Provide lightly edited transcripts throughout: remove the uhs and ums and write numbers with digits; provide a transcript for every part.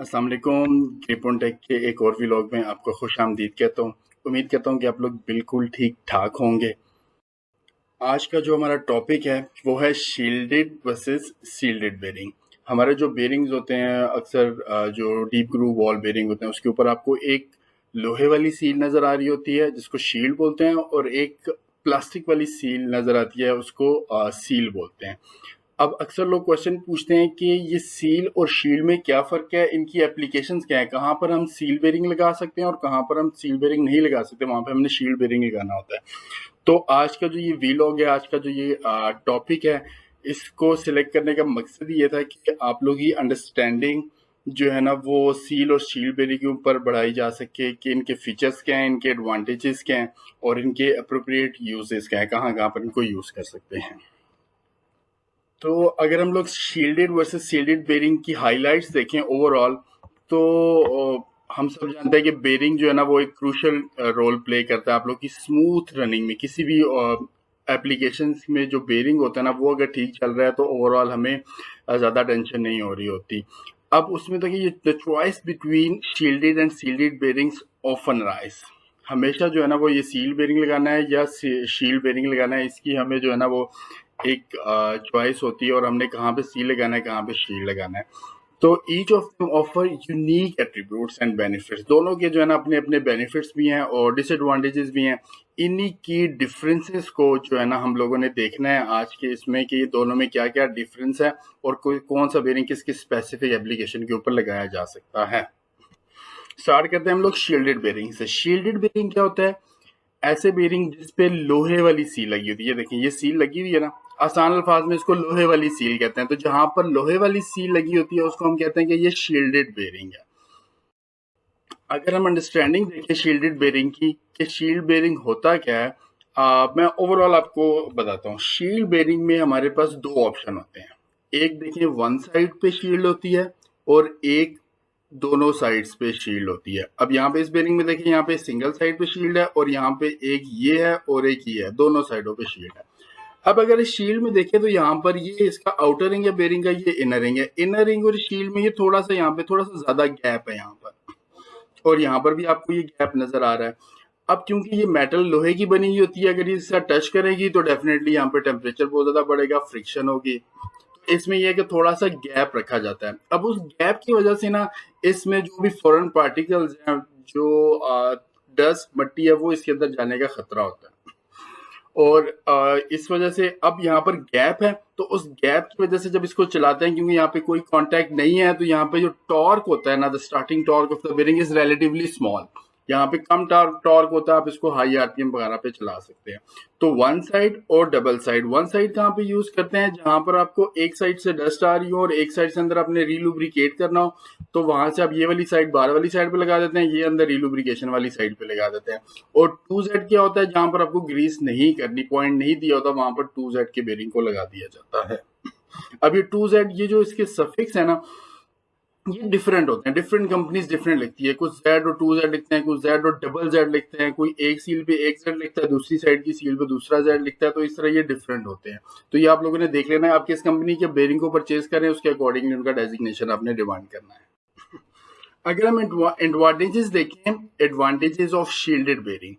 अस्सलाम वालेकुम। Krypton take के एक और व्लॉग में आपको खुश आमदीद कहता हूँ। उम्मीद करता हूँ कि आप लोग बिल्कुल ठीक ठाक होंगे। आज का जो हमारा टॉपिक है वो है शील्डेड वर्सेस सील्डेड बेरिंग। हमारे जो बेरिंग्स होते हैं अक्सर जो डीप ग्रूव बॉल बेरिंग होते हैं उसके ऊपर आपको एक लोहे वाली सील नज़र आ रही होती है जिसको शील्ड बोलते हैं, और एक प्लास्टिक वाली सील नज़र आती है उसको सील बोलते हैं। अब अक्सर लोग क्वेश्चन पूछते हैं कि ये सील और शील्ड में क्या फ़र्क है, इनकी एप्लीकेशंस क्या है, कहाँ पर हम सील बेरिंग लगा सकते हैं और कहाँ पर हम सील बेरिंग नहीं लगा सकते, वहाँ पे हमने शील्ड बेरिंग लगाना होता है। तो आज का जो ये वीलॉग है, आज का जो ये टॉपिक है, इसको सिलेक्ट करने का मकसद ये था कि आप लोग की अंडरस्टैंडिंग जो है ना वो सील और शील्ड बेरिंग के ऊपर बढ़ाई जा सके कि इनके फीचर्स क्या हैं, इनके एडवांटेजेस क्या हैं और इनके अप्रोप्रिएट यूजेस क्या हैं, कहाँ कहाँ पर इनको यूज़ कर सकते हैं। तो अगर हम लोग शील्डेड वर्सेस शील्डेड बेरिंग की हाइलाइट्स देखें ओवरऑल, तो हम सब जानते हैं कि बेरिंग जो है ना वो एक क्रूशियल रोल प्ले करता है आप लोग की स्मूथ रनिंग में। किसी भी एप्लीकेशंस में जो बेरिंग होता है ना वो अगर ठीक चल रहा है तो ओवरऑल हमें ज़्यादा टेंशन नहीं हो रही होती। अब उसमें तो ये the choice between shielded and shielded bearings often rise. हमेशा जो है ना वो ये सील बेरिंग लगाना है या शील्ड बेरिंग लगाना है, इसकी हमें जो है ना वो एक चॉइस होती है, और हमने कहाँ पे सी लगाना है कहाँ पे शील्ड लगाना है। तो each of them offer unique attributes and benefits. दोनों के जो है ना अपने अपने बेनिफिट्स भी हैं और डिसएडवांटेजेस भी हैं। इन्हीं की डिफरेंसेस को जो है ना हम लोगों ने देखना है आज के इसमें कि दोनों में क्या क्या डिफरेंस है और कोई कौन सा बेरिंग किस किस स्पेसिफिक एप्लीकेशन के ऊपर लगाया जा सकता है। स्टार्ट करते हैं हम लोग शील्डेड बेरिंग से। शील्डेड बेरिंग क्या होता है? ऐसे बेरिंग जिस पे लोहे वाली सील लगी होती है। देखिए ये सील लगी हुई है ना, आसान अल्फाज में इसको लोहे वाली सील कहते हैं। तो जहां पर लोहे वाली सील लगी होती है उसको हम कहते हैं कि ये शील्डेड बेरिंग है। अगर हम अंडरस्टैंडिंग देखें शील्डेड बेरिंग की कि शील्ड बेरिंग होता क्या है, मैं ओवरऑल आपको बताता हूँ। शील्ड बेरिंग में हमारे पास दो ऑप्शन होते हैं। एक देखिए वन साइड पे शील्ड होती है और एक दोनों साइड्स पे शील्ड होती है। अब यहाँ पे इस बेरिंग में देखिए, यहाँ पे सिंगल साइड पे शील्ड है और यहाँ पे एक ये है और एक ये है, दोनों साइडों पे शील्ड है। अब अगर इस शील्ड में देखें तो यहाँ पर ये इसका आउटर रिंग है बेरिंग का, ये इनर रिंग है। इनर रिंग और शील्ड में ये थोड़ा सा यहाँ पे थोड़ा सा ज्यादा गैप है यहाँ पर, और यहाँ पर भी आपको ये गैप नजर आ रहा है। अब क्योंकि ये मेटल लोहे की बनी हुई होती है, अगर ये इसका टच करेगी तो डेफिनेटली यहाँ पे टेम्परेचर बहुत ज्यादा बढ़ेगा, फ्रिक्शन होगी। इसमें यह है कि थोड़ा सा गैप रखा जाता है। अब उस गैप की वजह से ना इसमें जो भी फॉरेन पार्टिकल्स हैं, जो डस्ट मट्टी है, वो इसके अंदर जाने का खतरा होता है। और इस वजह से अब यहाँ पर गैप है, तो उस गैप की वजह से जब इसको चलाते हैं, क्योंकि यहाँ पे कोई कांटेक्ट नहीं है, तो यहाँ पे जो टॉर्क होता है ना, the starting torque of the bearing is relatively small. यहाँ पे कम टॉर्क होता है, आप इसको हाई आरपीएम वगैरह पे चला सकते हैं। तो वन साइड और डबल साइड। वन साइड कहाँ पे यूज करते हैं? जहां पर आपको एक साइड से डस्ट आ रही हो और एक साइड से अंदर आपने रीलुब्रिकेट करना हो, तो वहां से आप ये वाली साइड बाहर वाली साइड पे लगा देते हैं, ये अंदर रीलुब्रिकेशन वाली साइड पे लगा देते हैं। और टू जेड क्या होता है? जहां पर आपको ग्रीस नहीं करनी, पॉइंट नहीं दिया होता, वहां पर टू जेड के बेरिंग को लगा दिया जाता है। अब ये टू जेड, ये जो इसके सफिक्स है ना, ये डिफरेंट होते हैं। डिफरेंट कंपनीज डिफरेंट लिखती है, कुछ जेड और टू जेड लिखते हैं, कुछ जेड और डबल जेड लिखते हैं, कोई एक सील पे एक जेड लिखता है, दूसरी साइड की सील पे दूसरा जेड लिखता है। तो इस तरह ये डिफरेंट होते हैं। तो ये आप लोगों ने देख लेना है, आप किस कंपनी के बेरिंग को परचेज करें उसके अकॉर्डिंगली उनका डेजिग्नेशन आपने डिमांड करना है। अगर हम एडवांटेजेस देखें, एडवांटेजेस ऑफ शील्डेड बेरिंग,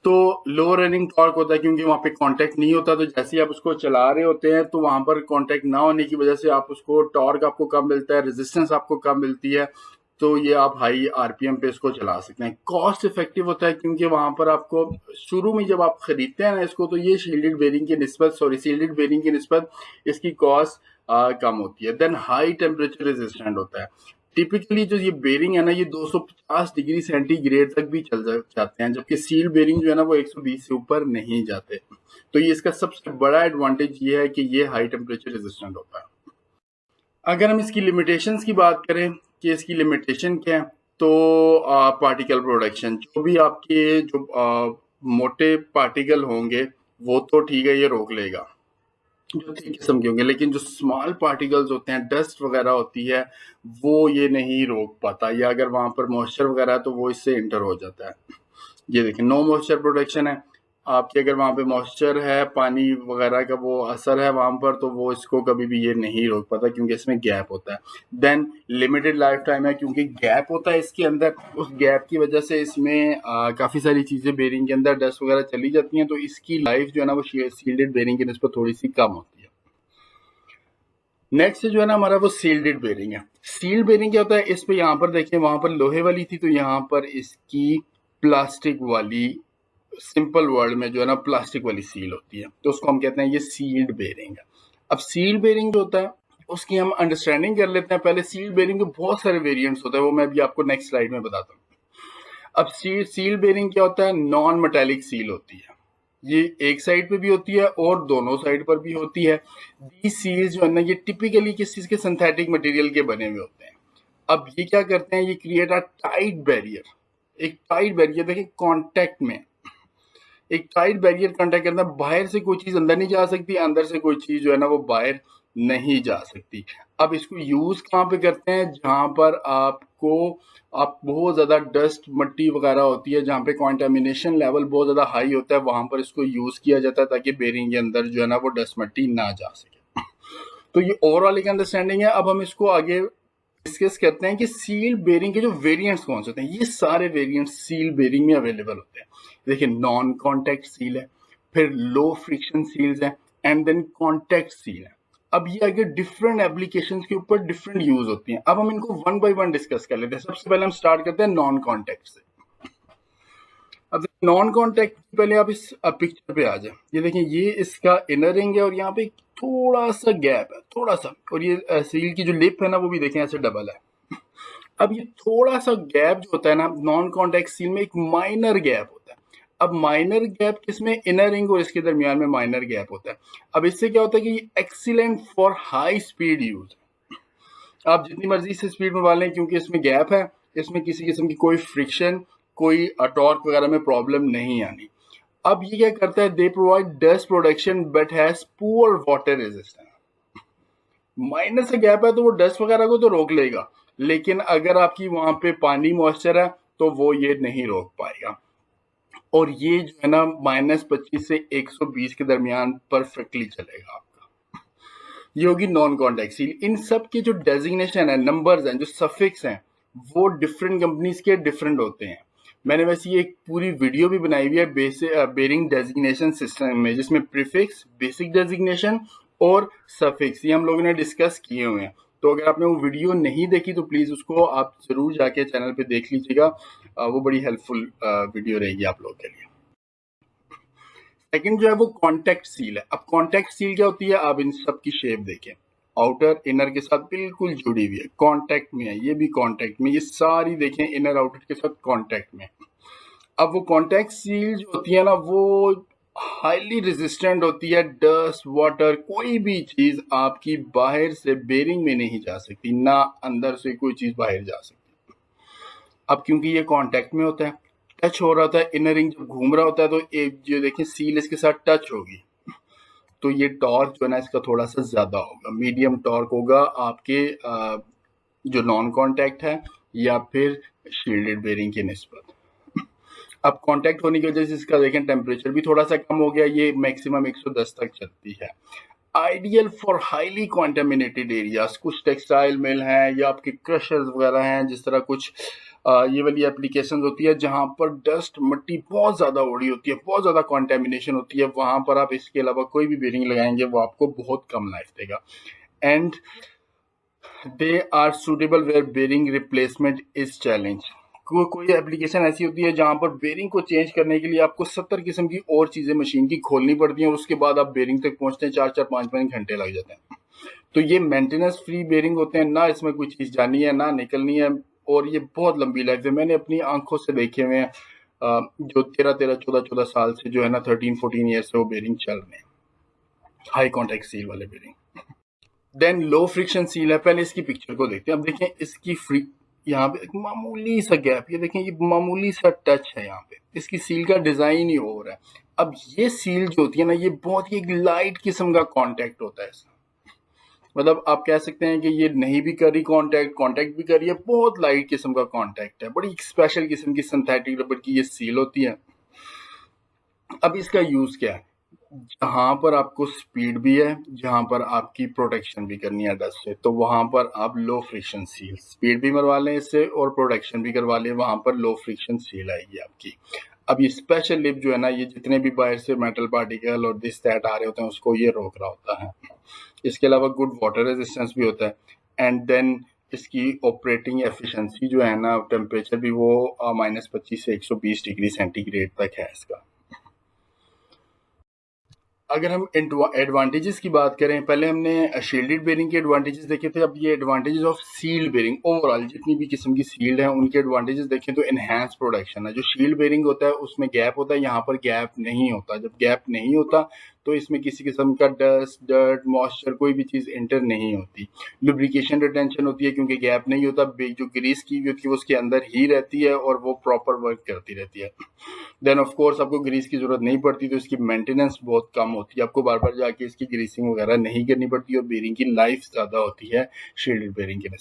तो लो रनिंग टॉर्क होता है क्योंकि वहां पे कांटेक्ट नहीं होता। तो जैसे ही आप उसको चला रहे होते हैं तो वहां पर कांटेक्ट ना होने की वजह से आप उसको टॉर्क आपको कम मिलता है, रेजिस्टेंस आपको कम मिलती है। तो ये आप हाई आरपीएम पे इसको चला सकते हैं। कॉस्ट इफेक्टिव होता है क्योंकि वहां पर आपको शुरू में जब आप खरीदते हैं ना इसको, तो ये शील्डेड बेरिंग की निस्बत, सॉरी शील्डेड बेरिंग की निस्बत इसकी कॉस्ट कम होती है। देन हाई टेम्परेचर रेजिस्टेंट होता है। टिपिकली जो ये बेरिंग है ना, ये 250 डिग्री सेंटीग्रेड तक भी चल जाते हैं, जबकि सील बेरिंग जो है ना वो 120 से ऊपर नहीं जाते। तो ये इसका सबसे बड़ा एडवांटेज ये है कि ये हाई टेम्परेचर रेजिस्टेंट होता है। अगर हम इसकी लिमिटेशंस की बात करें कि इसकी लिमिटेशन क्या है, तो पार्टिकल प्रोडक्शन, जो भी आपके जो मोटे पार्टिकल होंगे वो तो ठीक है, ये रोक लेगा जो थिक किस्म के होंगे, लेकिन जो स्मॉल पार्टिकल्स होते हैं, डस्ट वगैरह होती है, वो ये नहीं रोक पाता, या अगर वहां पर मॉइस्चर वगैरह है तो वो इससे इंटर हो जाता है। ये देखिए नो मॉइस्चर प्रोटेक्शन है। आपके अगर वहाँ पे मॉइस्चर है, पानी वगैरह का वो असर है वहाँ पर, तो वो इसको कभी भी ये नहीं रोक पाता क्योंकि इसमें गैप होता है। देन लिमिटेड लाइफ टाइम है क्योंकि गैप होता है इसके अंदर, उस गैप की वजह से इसमें काफ़ी सारी चीज़ें बेरिंग के अंदर डस्ट वगैरह चली जाती हैं, तो इसकी लाइफ जो है ना वो सील्डेड बेरिंग की निस्बत थोड़ी सी कम होती है। नेक्स्ट जो है ना हमारा वो सील्डेड बेरिंग है। सील्ड बेरिंग क्या होता है, इस पे यहाँ पर देखिए वहां पर लोहे वाली थी, तो यहाँ पर इसकी प्लास्टिक वाली, सिंपल वर्ड में जो है ना प्लास्टिक वाली सील होती है, तो उसको हम कहते हैं ये सील्ड बेरिंग है। अब सील्ड बेरिंग जो होता है उसकी हम अंडरस्टैंडिंग कर लेते हैं पहले। सील्ड बेरिंग के बहुत सारे वेरिएंट्स होते हैं, वो मैं अभी आपको नेक्स्ट स्लाइड में बताता हूँ। अब सील बेरिंग क्या होता है, नॉन मेटेलिक सील होती है, ये एक साइड पे भी होती है और दोनों साइड पर भी होती है। दी सील्स जो है ना ये टिपिकली किस चीज के, सिंथेटिक मटेरियल के बने हुए होते हैं। अब ये क्या करते हैं, ये क्रिएट अ टाइट बैरियर, एक टाइट बैरियर देखिए कांटेक्ट में, एक टाइट बैरियर कांटेक्ट करना, बाहर से कोई चीज अंदर नहीं जा सकती, अंदर से कोई चीज जो है ना वो बाहर नहीं जा सकती। अब इसको यूज कहाँ पे करते हैं, जहां पर आप बहुत ज्यादा डस्ट मट्टी वगैरह होती है, जहाँ पे कॉन्टेमिनेशन लेवल बहुत ज्यादा हाई होता है, वहां पर इसको यूज किया जाता है ताकि बेरिंग के अंदर जो है ना वो डस्ट मट्टी ना जा सके। तो ये ओवरऑल एक अंडरस्टैंडिंग है। अब हम इसको आगे डिस्कस करते हैं कि सील बेरिंग के जो वेरिएंट्स कौन से होते हैं। ये सारे वेरिएंट्स सील बेरिंग में अवेलेबल होते हैं। देखिए नॉन कॉन्टैक्ट सील है, फिर लो फ्रिक्शन सील्स है, एंड देन कॉन्टैक्ट सील है। अब ये आगे डिफरेंट एप्लीकेशंस के ऊपर डिफरेंट यूज होती हैं। अब हम इनको वन बाय वन डिस्कस कर लेते हैं। सबसे पहले हम स्टार्ट करते हैं नॉन कॉन्टैक्ट से। अब नॉन कॉन्टैक्ट पहले आप इस पिक्चर पे आ जाए, ये देखिए ये इसका इनर रिंग है और यहाँ पे थोड़ा सा गैप है, थोड़ा सा, और ये सील की जो लिप है ना वो भी देखें ऐसे डबल है। अब ये थोड़ा सा गैप जो होता है ना नॉन कॉन्टैक्ट सील में, एक माइनर गैप होता है। अब माइनर गैप किसमें, इनर रिंग और इसके दरमियान में माइनर गैप होता है। अब इससे क्या होता है कि ये excellent for high speed use, आप जितनी मर्जी से स्पीड में लें क्योंकि इसमें गैप है, इसमें किसी किस्म की कोई फ्रिक्शन, कोई टॉर्क वगैरह में प्रॉब्लम नहीं आनी। अब ये क्या करता है, they provide dust protection but has poor water resistance. Minor से गैप है तो वो डस्ट वगैरह को तो रोक लेगा, लेकिन अगर आपकी वहां पे पानी मॉइस्चर है तो वो ये नहीं रोक पाएगा। और ये जो है ना -25 से 120 के दरमियान परफेक्टली चलेगा आपका। ये होगी नॉन कॉन्टैक्ट सील। इन सब के जो डेजिग्नेशन है, नंबर्स हैं, जो सफिक्स हैं, वो डिफरेंट कंपनीज के डिफरेंट होते हैं। मैंने वैसे ये एक पूरी वीडियो भी बनाई हुई है बेरिंग डेजिग्नेशन सिस्टम में, जिसमें प्रीफिक्स, बेसिक डेजिग्नेशन और सफिक्स ये हम लोगों ने डिस्कस किए हुए हैं। तो अगर आपने वो वीडियो नहीं देखी तो प्लीज उसको आप जरूर जाके चैनल पे देख लीजिएगा, वो बड़ी हेल्पफुल वीडियो रहेगी आप लोगों के लिए। सेकंड जो है वो कॉन्टैक्ट सील है। अब कॉन्टैक्ट सील क्या होती है, आप इन सब की शेप देखें, आउटर इनर के साथ बिल्कुल जुड़ी हुई है, कॉन्टैक्ट में है, ये भी कॉन्टैक्ट में, ये सारी देखें इनर आउटर के साथ कॉन्टैक्ट में। अब वो कॉन्टैक्ट सील जो होती है ना वो हाईली रेजिस्टेंट होती है, डस्ट वाटर कोई भी चीज आपकी बाहर से बेरिंग में नहीं जा सकती, ना अंदर से कोई चीज बाहर जा सकती। अब क्योंकि ये कांटेक्ट में होता है, टच हो रहा होता है, इनर रिंग जब घूम रहा होता है तो एक जो देखें सील इसके साथ टच होगी, तो ये टॉर्क जो है ना इसका थोड़ा सा ज्यादा होगा, मीडियम टॉर्क होगा आपके जो नॉन कांटेक्ट है या फिर शील्डेड बेरिंग की निस्बत। अब कांटेक्ट होने की वजह से इसका देखें टेम्परेचर भी थोड़ा सा कम हो गया, ये मैक्सिमम 110 तक चलती है। Ideal for highly contaminated areas, कुछ टेक्सटाइल मिल हैं या आपके क्रशर्स वगैरह हैं, जिस तरह कुछ ये वाली एप्लीकेशन होती है जहां पर डस्ट मट्टी बहुत ज्यादा उड़ी होती है, बहुत ज्यादा कॉन्टेमिनेशन होती है, वहां पर आप इसके अलावा कोई भी बेरिंग लगाएंगे वो आपको बहुत कम लाइफ देगा। And they are suitable where bearing replacement is challenge. कोई एप्लीकेशन ऐसी होती है जहां पर बेरिंग को चेंज करने के लिए आपको 70 किस्म की और चीजें मशीन की खोलनी पड़ती हैं, और उसके बाद आप बेरिंग तक पहुंचते हैं 4-4, 5-5 घंटे लग जाते हैं। तो ये मेंटेनेंस फ्री बेरिंग होते हैं, ना इसमें कोई चीज जानी है ना निकलनी है, और ये बहुत लंबी लाइफ है। मैंने अपनी आंखों से देखे हुए हैं जो 13-13, 14-14 साल से जो है ना 13-14 ईयर से वो बेरिंग चल रहे हैं, हाई कॉन्टैक्ट सील वाले bearing. Then low friction seal है, पहले इसकी पिक्चर को देखते हैं। अब देखें इसकी यहाँ पे एक मामूली सा गैप, ये देखें ये मामूली सा टच है यहाँ पे, इसकी सील का डिजाइन ही हो रहा है। अब ये सील जो होती है ना ये बहुत ही एक लाइट किस्म का कांटेक्ट होता है इसका, मतलब आप कह सकते हैं कि ये नहीं भी कर रही कांटेक्ट भी कर रही है, बहुत लाइट किस्म का कांटेक्ट है, बड़ी स्पेशल किस्म की सिंथेटिक रबर की ये सील होती है। अब इसका यूज क्या है? जहां पर आपको स्पीड भी है, जहां पर आपकी प्रोटेक्शन भी करनी है डस्ट से, तो वहां पर आप लो फ्रिक्शन सील, स्पीड भी मरवा लें इससे और प्रोटेक्शन भी करवा लें, वहां पर लो फ्रिक्शन सील आएगी आपकी। अब ये स्पेशल लिप जो है ना, ये जितने भी बाहर से मेटल पार्टिकल और दिस दैट आ रहे होते हैं उसको ये रोक रहा होता है। इसके अलावा गुड वाटर रेजिस्टेंस भी होता है। एंड देन इसकी ऑपरेटिंग एफिशिएंसी जो है ना, टेम्परेचर भी वो -25 से 120 डिग्री सेंटीग्रेड तक है इसका। अगर हम एडवांटेजेस की बात करें, पहले हमने शील्डेड बेरिंग के एडवांटेजेस देखे थे, अब ये advantages of sealed bearing overall जितनी भी किस्म की सील्ड है उनके एडवांटेजेस देखें तो एनहांस प्रोडक्शन है। जो शील्ड बेरिंग होता है उसमें गैप होता है, यहाँ पर गैप नहीं होता। जब गैप नहीं होता तो इसमें किसी किस्म का डस्ट, डर्ट, मॉइस्चर कोई भी चीज़ एंटर नहीं होती। लुब्रिकेशन रिटेंशन होती है क्योंकि गैप नहीं होता, जो ग्रीस की भी होती है वो उसके अंदर ही रहती है और वो प्रॉपर वर्क करती रहती है। देन ऑफ कोर्स आपको ग्रीस की जरूरत नहीं पड़ती, तो इसकी मेंटेनेंस बहुत कम होती है, आपको बार बार जाके इसकी ग्रीसिंग वगैरह नहीं करनी पड़ती और बेरिंग की लाइफ ज़्यादा होती है शील्डेड बेरिंग की।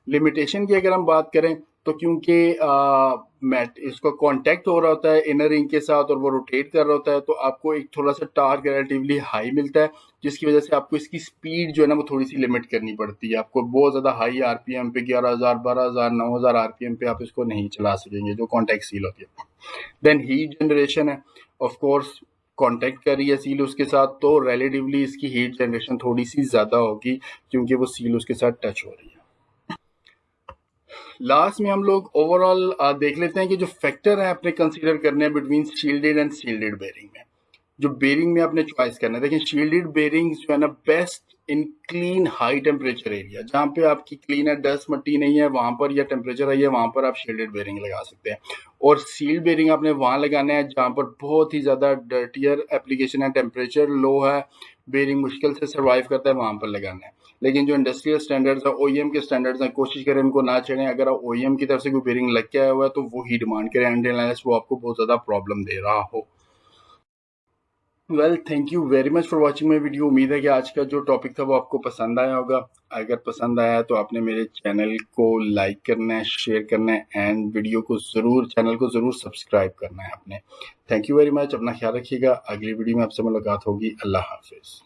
लिमिटेशन की अगर हम बात करें तो क्योंकि मैट इसका कांटेक्ट हो रहा होता है इनर रिंग के साथ और वो रोटेट कर रहा होता है, तो आपको एक थोड़ा सा टार्क रिलेटिवली हाई मिलता है, जिसकी वजह से आपको इसकी स्पीड जो है ना वो थोड़ी सी लिमिट करनी पड़ती है। आपको बहुत ज़्यादा हाई आरपीएम पे 11,000, 12,000, 9,000 आरपीएम पे आप इसको नहीं चला सकेंगे जो कॉन्टैक्ट सील होती है। देन हीट जनरेशन है, ऑफ कोर्स कांटेक्ट कर रही है सील उसके साथ, तो रिलेटिवली इसकी हीट जनरेशन थोड़ी सी ज़्यादा होगी क्योंकि वो सील उसके साथ टच हो रही है। लास्ट में हम लोग ओवरऑल देख लेते हैं कि जो फैक्टर है अपने कंसीडर करने हैं between shielded and shielded bearing में। जो बेरिंग में आपने चॉइस करना है, देखिए शील्डेड बेरिंग्स जो है ना best in clean high temperature area, जहाँ पे आपकी क्लीन है, डस्ट मट्टी नहीं है वहां पर, या टेम्परेचर हाई है वहां पर आप शील्डेड बेरिंग लगा सकते हैं। और सील्ड बेरिंग आपने वहां लगाना है जहां पर बहुत ही ज्यादा डर्टियर एप्लीकेशन है, टेम्परेचर लो है, बेरिंग मुश्किल से सर्वाइव करता है, वहां पर लगाना है। लेकिन जो इंडस्ट्रियल स्टैंडर्ड्स है, ओईएम के स्टैंडर्ड्स हैं, कोशिश करें उनको ना चढ़ें। अगर ओईएम की तरफ से कोई बेरिंग लग के आया हुआ है तो वो ही डिमांड करें अनलेस वो आपको बहुत ज्यादा प्रॉब्लम दे रहा हो। Well, thank you very much for watching my video. उम्मीद है कि आज का जो टॉपिक था वो आपको पसंद आया होगा। अगर पसंद आया है तो आपने मेरे चैनल को लाइक करना है, शेयर करना है एंड चैनल को ज़रूर सब्सक्राइब करना है आपने। थैंक यू वेरी मच, अपना ख्याल रखिएगा। अगली वीडियो में आपसे मुलाकात होगी। अल्लाह हाफिज़।